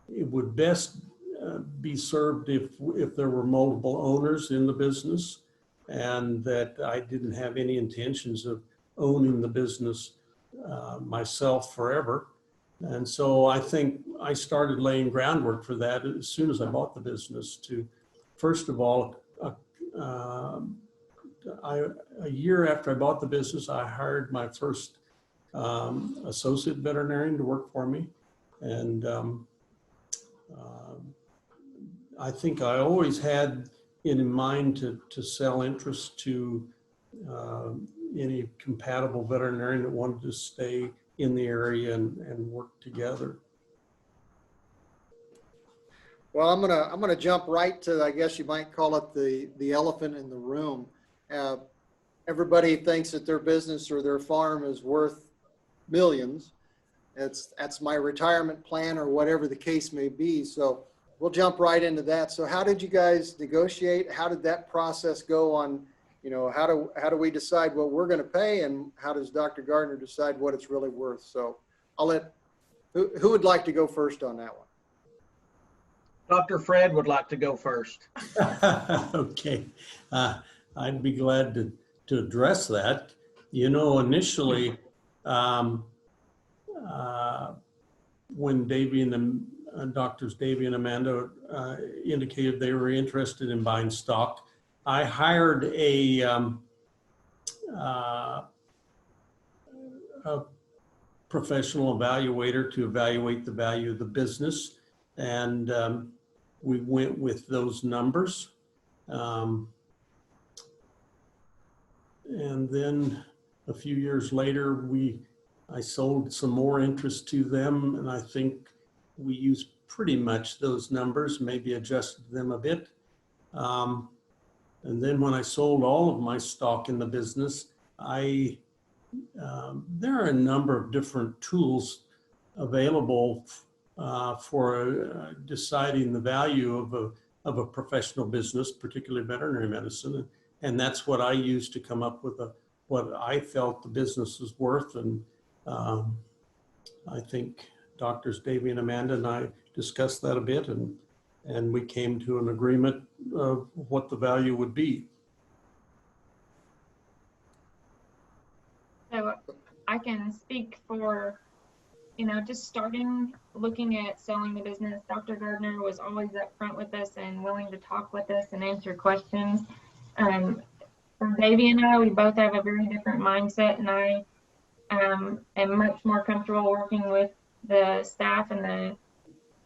Speaker 8: it would best be served if there were multiple owners in the business, and that I didn't have any intentions of owning the business myself forever. And so I think I started laying groundwork for that as soon as I bought the business. To, first of all, a year after I bought the business, I hired my first associate veterinarian to work for me. And I think I always had it in mind to sell interest to any compatible veterinarian that wanted to stay in the area and work together.
Speaker 2: Well, I'm gonna jump right to, I guess you might call it the elephant in the room. Everybody thinks that their business or their farm is worth millions. That's my retirement plan or whatever the case may be. So we'll jump right into that. So how did you guys negotiate? How did that process go on? You know, how do we decide what we're going to pay, and how does Dr. Gardner decide what it's really worth? So I'll let Who would like to go first on that one?
Speaker 6: Dr. Fred would like to go first.
Speaker 8: Okay, I'd be glad to address that. You know, initially, when Davey and the doctors Davey and Amanda indicated they were interested in buying stock, I hired a professional evaluator to evaluate the value of the business, and we went with those numbers. And then a few years later, I sold some more interest to them, and I think we used pretty much those numbers, maybe adjusted them a bit. And then when I sold all of my stock in the business, there are a number of different tools available for deciding the value of a professional business, particularly veterinary medicine. And that's what I used to come up with what I felt the business was worth. And I think Doctors Davey and Amanda and I discussed that a bit, and we came to an agreement of what the value would be.
Speaker 7: So I can speak for, just starting looking at selling the business. Dr. Gardner was always upfront with us and willing to talk with us and answer questions. For Davey and I, we both have a very different mindset, and I am much more comfortable working with the staff and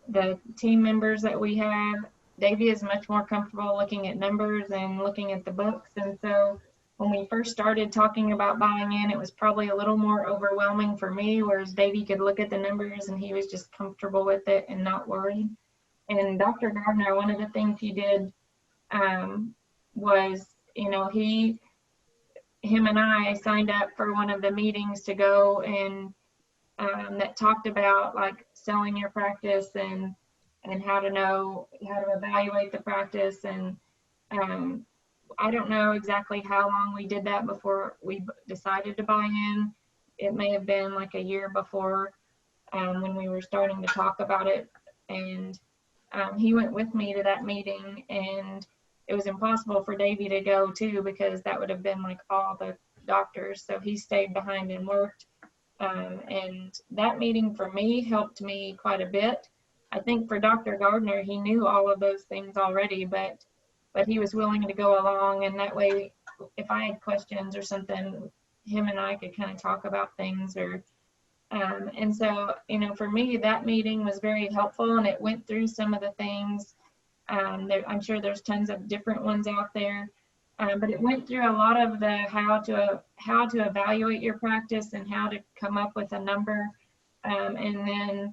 Speaker 7: the team members that we have. Davey is much more comfortable looking at numbers and looking at the books. And so when we first started talking about buying in, it was probably a little more overwhelming for me, whereas Davey could look at the numbers and he was just comfortable with it and not worried. And Dr. Gardner, one of the things he did was, him and I signed up for one of the meetings to go and that talked about like selling your practice and how to evaluate the practice. And I don't know exactly how long we did that before we decided to buy in. It may have been like a year before when we were starting to talk about it. And he went with me to that meeting, and it was impossible for Davey to go too, because that would have been like all the doctors. So he stayed behind and worked. And that meeting for me helped me quite a bit. I think for Dr. Gardner, he knew all of those things already, but he was willing to go along. And that way, if I had questions or something, him and I could kind of talk about things. And so, for me, that meeting was very helpful, and it went through some of the things. I'm sure there's tons of different ones out there, but it went through a lot of the how to evaluate your practice and how to come up with a number. And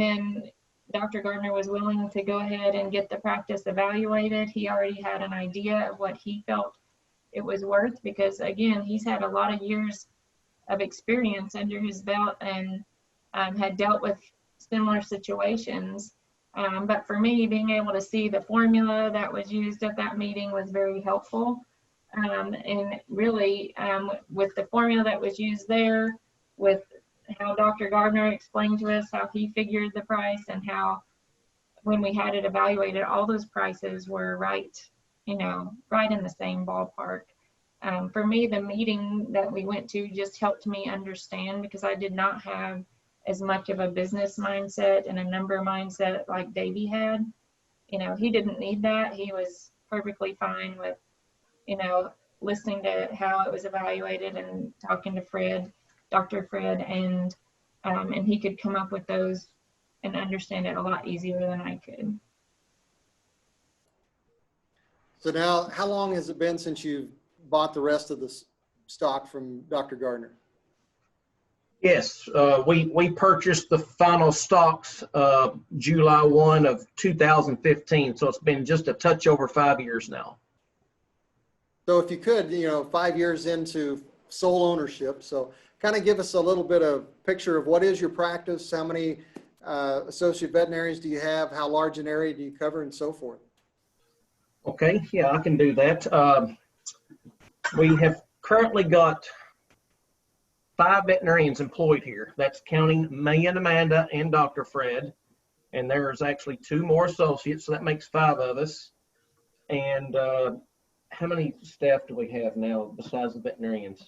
Speaker 7: then Dr. Gardner was willing to go ahead and get the practice evaluated. He already had an idea of what he felt it was worth, because again, he's had a lot of years of experience under his belt and had dealt with similar situations. But for me, being able to see the formula that was used at that meeting was very helpful. And really, with the formula that was used there, with how Dr. Gardner explained to us how he figured the price, and how when we had it evaluated, all those prices were right in the same ballpark. For me, the meeting that we went to just helped me understand, because I did not have as much of a business mindset and a number mindset like Davey had. He didn't need that. He was perfectly fine with, listening to how it was evaluated and talking to Fred, Dr. Fred, and he could come up with those and understand it a lot easier than I could.
Speaker 2: So now, how long has it been since you bought the rest of the stock from Dr. Gardner?
Speaker 6: Yes, we purchased the final stocks July 1 of 2015. So it's been just a touch over 5 years now.
Speaker 2: So if you could, 5 years into sole ownership, so kind of give us a little bit of picture of what is your practice, how many associate veterinarians do you have, how large an area do you cover, and so forth.
Speaker 6: Okay, yeah, I can do that. We have currently got 5 veterinarians employed here. That's counting me and Amanda and Dr. Fred. And there's actually 2 more associates, so that makes 5 of us. And how many staff do we have now besides the veterinarians?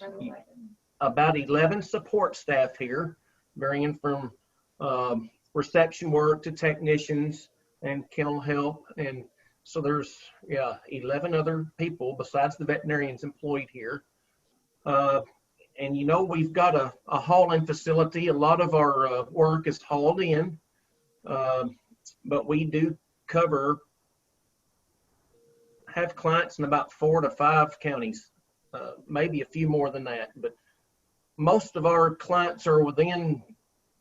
Speaker 6: About 11 support staff here, varying from reception work to technicians and kennel help. And so there's, 11 other people besides the veterinarians employed here. And we've got a hauling facility. A lot of our work is hauled in, but we do have clients in about 4 to 5 counties, maybe a few more than that. But most of our clients are within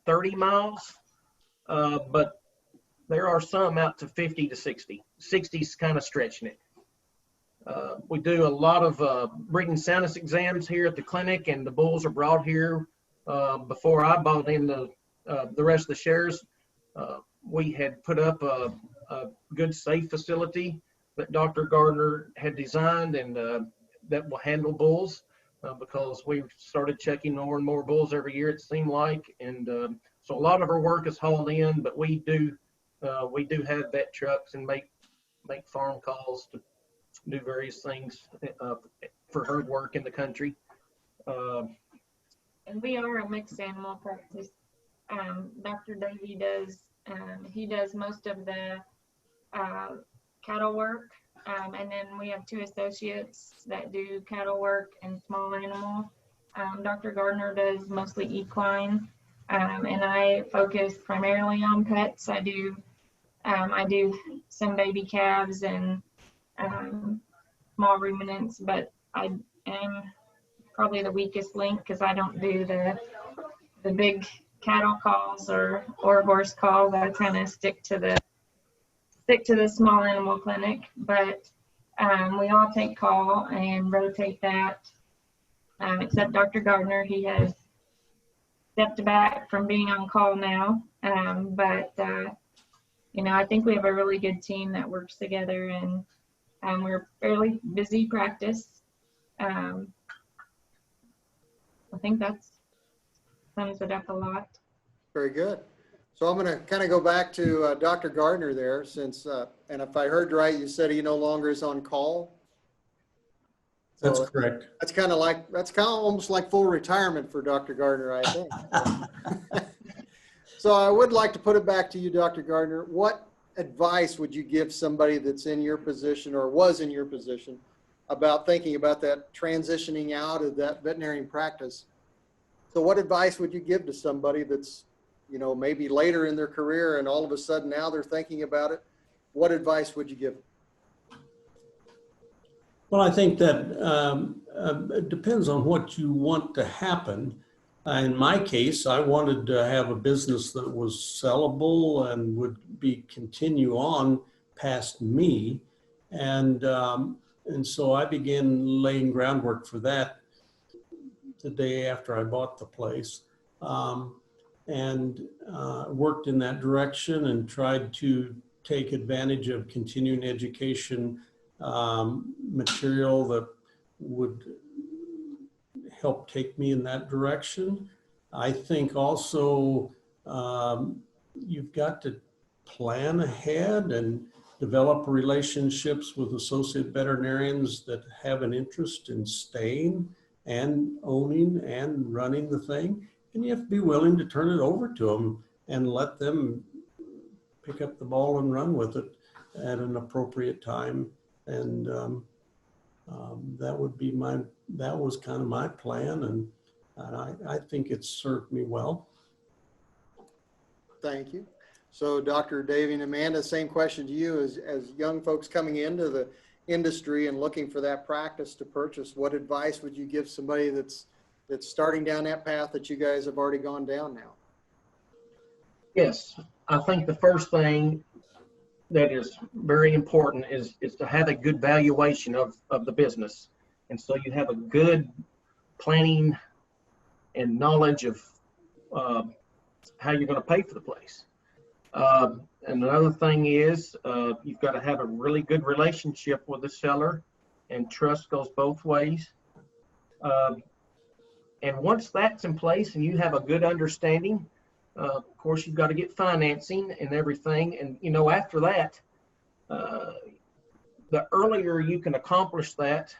Speaker 6: 30 miles, but there are some out to 50 to 60. 60 is kind of stretching it. We do a lot of breeding soundness exams here at the clinic, and the bulls are brought here. Before I bought in the rest of the shares, we had put up a good safe facility that Dr. Gardner had designed, and that will handle bulls because we started checking more and more bulls every year, it seemed like. And so a lot of our work is hauled in, but we do have vet trucks and make farm calls to do various things for herd work in the country.
Speaker 7: And we are a mixed animal practice. Dr. Davey does, he does most of the cattle work. And then we have 2 associates that do cattle work and small animal. Dr. Gardner does mostly equine. And I focus primarily on pets. I do some baby calves and small ruminants, but I am probably the weakest link because I don't do the big cattle calls or horse calls. I kind of stick to the small animal clinic, but we all take call and rotate that, except Dr. Gardner. He has stepped back from being on call now, but I think we have a really good team that works together, and we're a fairly busy practice. I think that sums it up a lot.
Speaker 2: Very good. So I'm going to kind of go back to Dr. Gardner there, since, and if I heard right, you said he no longer is on call.
Speaker 8: That's
Speaker 2: So
Speaker 8: correct.
Speaker 2: That's kind of almost like full retirement for Dr. Gardner, I think. So I would like to put it back to you, Dr. Gardner. What advice would you give somebody that's in your position or was in your position about thinking about that transitioning out of that veterinarian practice? So what advice would you give to somebody that's, maybe later in their career and all of a sudden now they're thinking about it? What advice would you give them?
Speaker 8: Well, I think that it depends on what you want to happen. In my case, I wanted to have a business that was sellable and would continue on past me. And so I began laying groundwork for that the day after I bought the place. And worked in that direction and tried to take advantage of continuing education material that would help take me in that direction. I think also you've got to plan ahead and develop relationships with associate veterinarians that have an interest in staying and owning and running the thing. And you have to be willing to turn it over to them and let them pick up the ball and run with it at an appropriate time. And that was kind of my plan. And I think it's served me well.
Speaker 2: Thank you. So Dr. Davey and Amanda, same question to you. As young folks coming into the industry and looking for that practice to purchase, what advice would you give somebody that's starting down that path that you guys have already gone down now?
Speaker 6: Yes, I think the first thing that is very important is to have a good valuation of the business. And so you have a good planning and knowledge of how you're going to pay for the place. And another thing is you've got to have a really good relationship with the seller, and trust goes both ways. And once that's in place and you have a good understanding, of course, you've got to get financing and everything. And, you know, after that, the earlier you can accomplish that,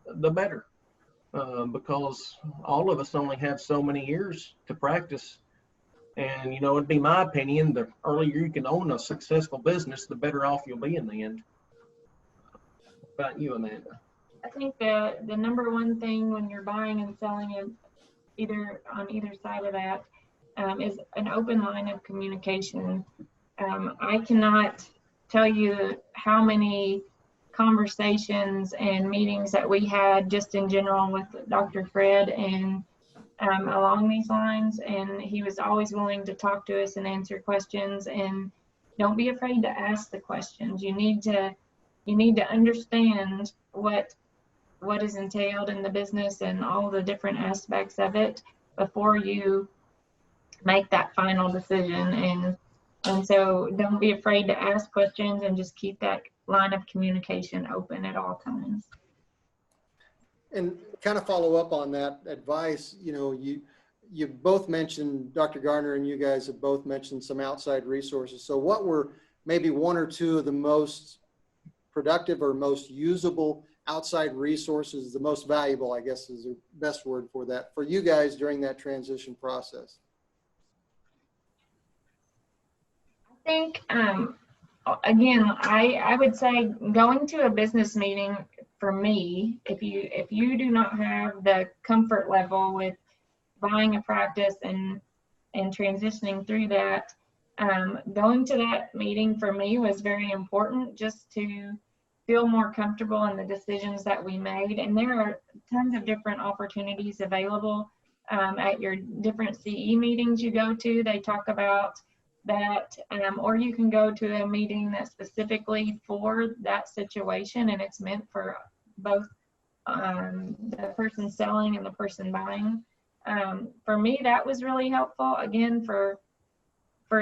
Speaker 6: the better. Because all of us only have so many years to practice. And, you know, it'd be my opinion, the earlier you can own a successful business, the better off you'll be in the end. What about you, Amanda?
Speaker 7: I think the number one thing when you're buying and selling it, either on either side of that, is an open line of communication. I cannot tell you how many conversations and meetings that we had just in general with Dr. Fred and along these lines, and he was always willing to talk to us and answer questions. And don't be afraid to ask the questions. You need to understand what is entailed in the business and all the different aspects of it before you make that final decision. And so don't be afraid to ask questions and just keep that line of communication open at all times.
Speaker 2: And kind of follow up on that advice, you know, you both mentioned, Dr. Gardner and you guys have both mentioned some outside resources. So what were maybe one or two of the most productive or most usable outside resources, the most valuable, I guess is the best word for that, for you guys during that transition process?
Speaker 7: I think, again, I would say going to a business meeting for me, if you do not have the comfort level with buying a practice and transitioning through that, going to that meeting for me was very important just to feel more comfortable in the decisions that we made. And there are tons of different opportunities available at your different CE meetings you go to. They talk about that, or you can go to a meeting that's specifically for that situation, and it's meant for both the person selling and the person buying. For me, that was really helpful. Again, for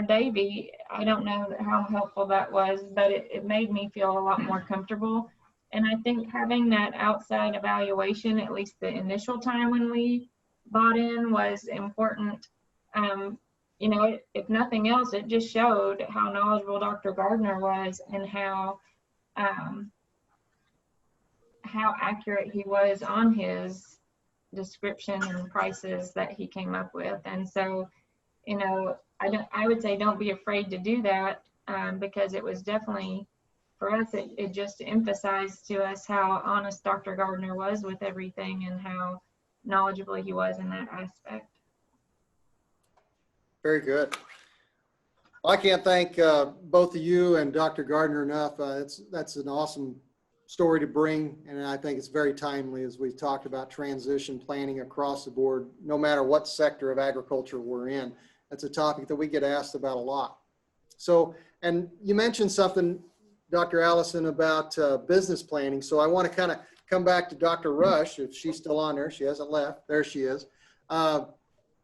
Speaker 7: Davey, I don't know how helpful that was, but it made me feel a lot more comfortable. And I think having that outside evaluation, at least the initial time when we bought in, was important. You know, if nothing else, it just showed how knowledgeable Dr. Gardner was and how accurate he was on his description and prices that he came up with. And so, you know, I would say don't be afraid to do that, because it was definitely, for us, it just emphasized to us how honest Dr. Gardner was with everything and how knowledgeable he was in that aspect.
Speaker 2: Very good. Well, I can't thank both of you and Dr. Gardner enough. That's an awesome story to bring, and I think it's very timely as we talked about transition planning across the board, no matter what sector of agriculture we're in. That's a topic that we get asked about a lot. So, and you mentioned something, Dr. Allison, about business planning. So I want to kind of come back to Dr. Rush, if she's still on there. She hasn't left. There she is.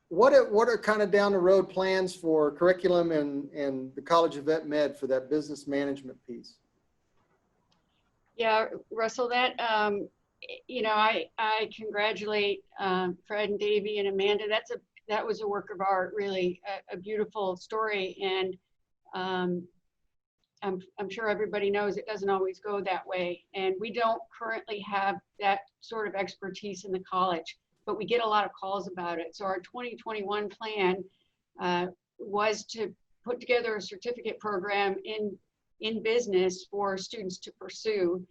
Speaker 2: What are kind of down the road plans for curriculum and the College of Vet Med for that business management piece?
Speaker 3: Yeah, Russell, that, you know, I congratulate Fred and Davey and Amanda. That was a work of art, really a beautiful story. And I'm sure everybody knows it doesn't always go that way. And we don't currently have that sort of expertise in the college, but we get a lot of calls about it. So our 2021 plan was to put together a certificate program in business for students to pursue,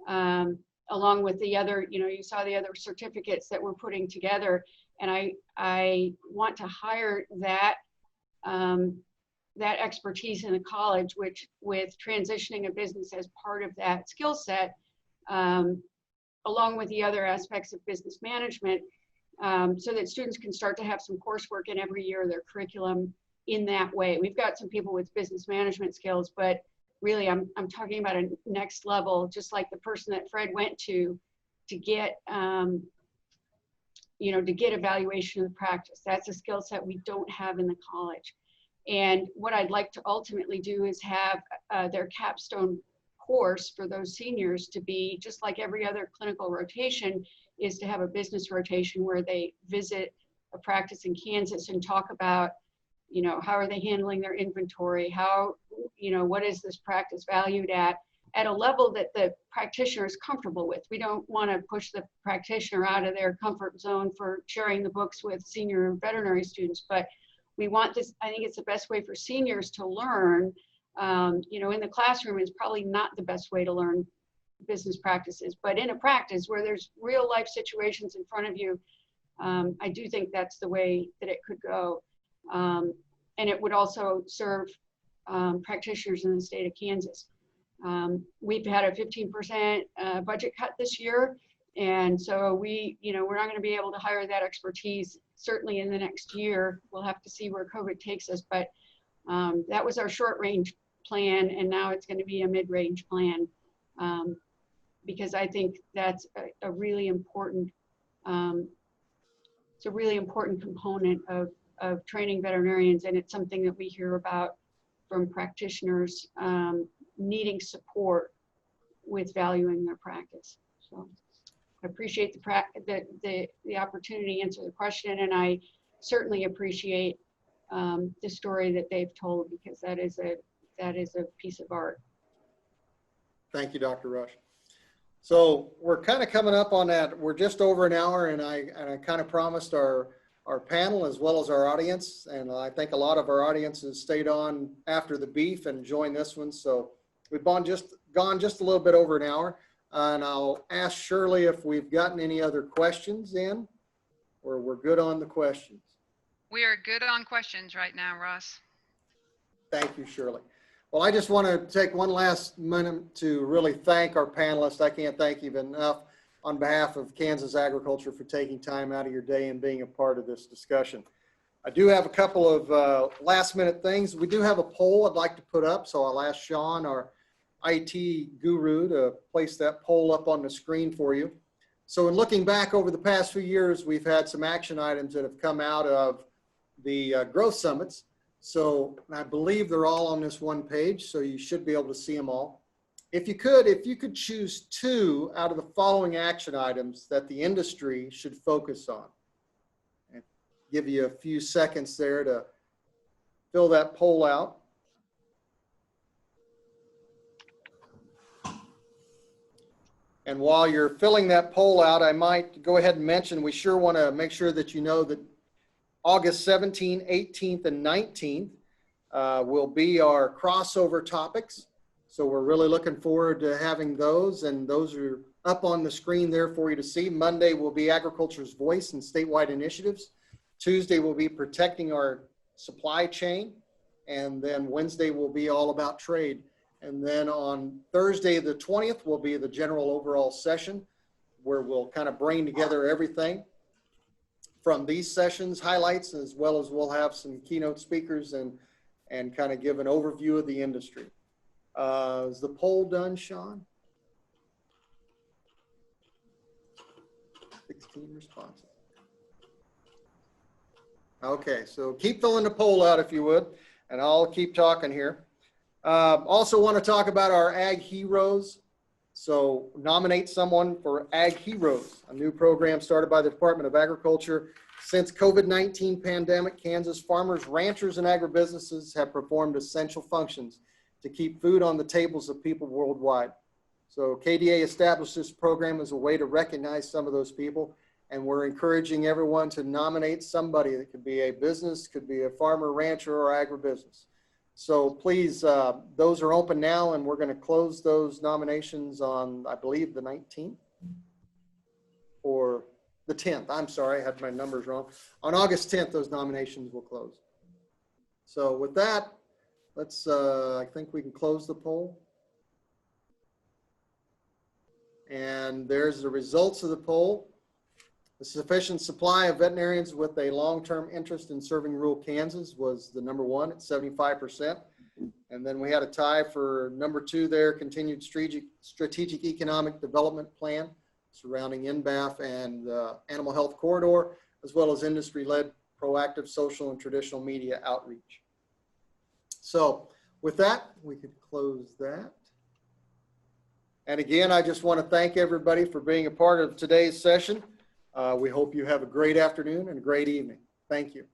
Speaker 3: along with the other, you know, you saw the other certificates that we're putting together. And I want to hire that expertise in the college, which with transitioning a business as part of that skill set, along with the other aspects of business management, so that students can start to have some coursework in every year of their curriculum in that way. We've got some people with business management skills, but really I'm talking about a next level, just like the person that Fred went to get, you know, to get evaluation of the practice. That's a skill set we don't have in the college. And what I'd like to ultimately do is have their capstone course for those seniors to be just like every other clinical rotation, is to have a business rotation where they visit a practice in Kansas and talk about, you know, how are they handling their inventory? How, you know, what is this practice valued at a level that the practitioner is comfortable with. We don't want to push the practitioner out of their comfort zone for sharing the books with senior veterinary students, but we want this, I think it's the best way for seniors to learn. You know, in the classroom is probably not the best way to learn business practices, but in a practice where there's real life situations in front of you, I do think that's the way that it could go. And it would also serve practitioners in the state of Kansas. We've had a 15% budget cut this year. And so we, you know, we're not going to be able to hire that expertise certainly in the next year. We'll have to see where COVID takes us, but that was our short range plan. And now it's going to be a mid-range plan because I think that's a really important, it's a really important component of training veterinarians. And it's something that we hear about from practitioners needing support with valuing their practice. So I appreciate the opportunity to answer the question, and I certainly appreciate the story that they've told, because that is a piece of art.
Speaker 2: Thank you, Dr. Rush. So we're kind of coming up on that. We're just over an hour, and I kind of promised our panel as well as our audience, and I think a lot of our audience has stayed on after the beef and joined this one. So we've gone just a little bit over an hour, and I'll ask Shirley if we've gotten any other questions in, or we're good on the questions.
Speaker 4: We are good on questions right now, Ross.
Speaker 2: Thank you, Shirley. Well, I just want to take one last minute to really thank our panelists. I can't thank you enough on behalf of Kansas Agriculture for taking time out of your day and being a part of this discussion. I do have a couple of last minute things. We do have a poll I'd like to put up, so I'll ask Sean, our IT guru, to place that poll up on the screen for you. So in looking back over the past few years, we've had some action items that have come out of the growth summits. So I believe they're all on this one page, so you should be able to see them all. If you could choose 2 out of the following action items that the industry should focus on. And give you a few seconds there to fill that poll out. And while you're filling that poll out, I might go ahead and mention, we sure want to make sure that you know that August 17th, 18th, and 19th will be our crossover topics. So we're really looking forward to having those, and those are up on the screen there for you to see. Monday will be Agriculture's Voice and Statewide Initiatives. Tuesday will be Protecting Our Supply Chain. And then Wednesday will be all about trade. And then on Thursday, the 20th, will be the general overall session, where we'll kind of bring together everything from these sessions, highlights, as well as we'll have some keynote speakers and kind of give an overview of the industry. Is the poll done, Sean? 16 responses. Okay, so keep filling the poll out if you would, and I'll keep talking here. Also want to talk about our Ag Heroes. So nominate someone for Ag Heroes, a new program started by the Department of Agriculture. Since COVID-19 pandemic, Kansas farmers, ranchers, and agribusinesses have performed essential functions to keep food on the tables of people worldwide. So KDA established this program as a way to recognize some of those people, and we're encouraging everyone to nominate somebody. That could be a business, could be a farmer, rancher, or agribusiness. So please, those are open now, and we're going to close those nominations on, I believe, the 19th or the 10th. I'm sorry, I had my numbers wrong. On August 10th, those nominations will close. So with that, let's, I think we can close the poll. And there's the results of the poll. The sufficient supply of veterinarians with a long-term interest in serving rural Kansas was the number 1 at 75%. And then we had a tie for number 2 there, continued strategic economic development plan surrounding NBAF and animal health corridor, as well as industry-led proactive social and traditional media outreach. So with that, we could close that. And again, I just want to thank everybody for being a part of today's session. We hope you have a great afternoon and a great evening. Thank you.